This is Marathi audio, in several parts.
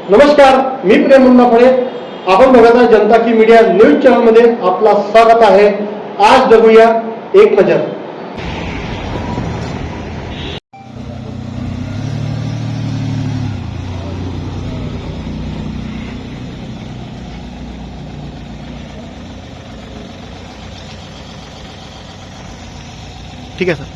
नमस्कार, मी प्रेम मुन्नाफळे. आपण बघत आहे जनता की मीडिया न्यूज चॅनल मध्ये आपला स्वागत आहे. आज बघूया एक नजर. ठीक आहे सर.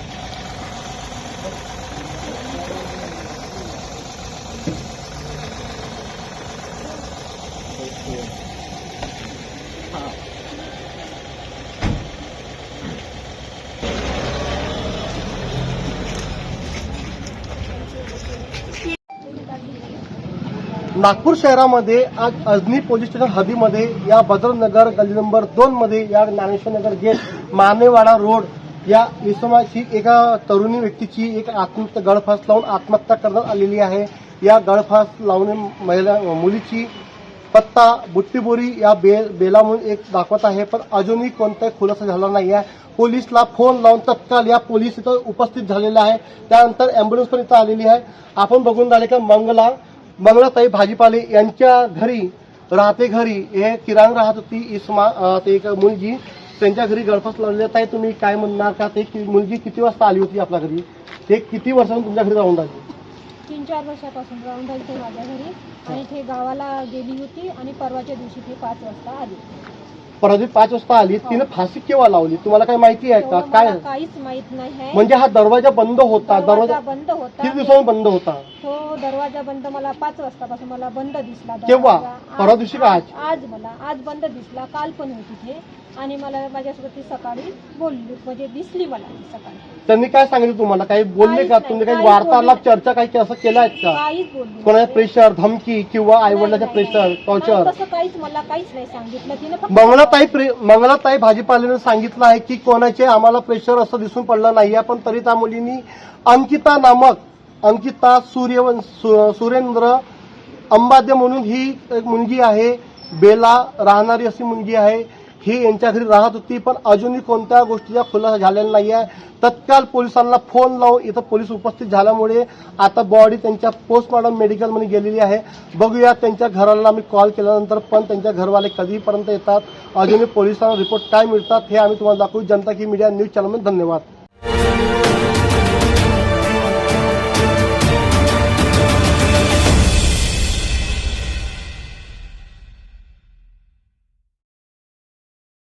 नागपूर शहरामध्ये आज अजनी पोलीस स्टेशन हद्दीमध्ये या बद्रनगर गल्ली नंबर 2 मध्ये या ज्ञानेश्वर गेट मानेवाडा रोड या इसमाची एका तरुणी व्यक्तीची एक आत्महत्या गळफास लावून आत्महत्या करण्यात आलेली आहे. या गळफास लावणे मुलीची पत्ता बुट्टीबोरी या बेला म्हणून एक दाखवत आहे, पण अजूनही कोणताही खुलासा झाला नाही आहे. पोलिसला फोन लावून तत्काळ या पोलीस इथं उपस्थित झालेल्या आहे. त्यानंतर अँब्युलन्स पण इथं आलेली आहे. आपण बघून झाले का मंगलाताई भाजीपाले यांच्या घरी राहते घरी हे किराणा राहत होती इस्मा ते एक मुलगी त्यांच्या घरी गळफास लावलेली आहे. तुम्ही काय म्हणणार का ते मुलगी किती वाजता आली होती आपल्या घरी? ते किती वर्षांपासून तुमच्या घरी राहून राहिली? 3-4 वर्षापासून राहून राहिली ते माझ्या घरी आणि ते गावाला गेली होती आणि परवाच्या दिवशी ती 5 वाजता आली. परवा 5 वाजता आली. तिने फाशी केव्हा लावली तुम्हाला काय माहिती आहे का? काय काहीच माहित नाही. म्हणजे हा दरवाजा बंद होता? दरवाजा बंद होता. किती दिवसांनी बंद होता? तो दरवाजा बंद मला 5 वाजतापासून मला बंद दिसला. केव्हा? परवा दिवशी का आज? आज बंद दिसला. काल पण होती ते आणि मला माझ्यासोबत ती सकाळी बोलली, म्हणजे दिसली मला सकाळी. त्यांनी काय सांगितलं तुम्हाला? काही बोलले का? तुम्ही काही वार्तालाप चर्चा काही असं केलं आहेत का? काहीच बोलली. कोणाचं प्रेशर, धमकी किंवा आई वडिलांचं प्रेशर, टॉर्चर? तसं मला काहीच नाही सांगितलं तिने. मंगलाताई भाजीपालेने सांगितलं आहे की कोणाचे आम्हाला प्रेशर असं दिसून पडलं नाही आहे, पण तरी त्या मुलींनी अंकिता सुरेंद्र अंबादे म्हणून ही एक मुलगी आहे, बेला राहणारी अशी मुलगी आहे. ही यांच्या घरी राहत होती, पण अजूनही कोणत्या गोष्टीचा खुलासा झालेला नाही आहे. तत्काळ पोलिसांना फोन लावून इथं पोलीस उपस्थित झाल्यामुळे आता बॉडी त्यांच्या पोस्टमॉर्टम मेडिकलमध्ये गेलेली आहे. बघूया त्यांच्या घराला आम्ही कॉल केल्यानंतर पण त्यांच्या घरवाले कधीपर्यंत येतात, अजूनही पोलिसांना रिपोर्ट काय मिळतात हे आम्ही तुम्हाला दाखवू. जनता की मीडिया न्यूज चॅनलमध्ये धन्यवाद.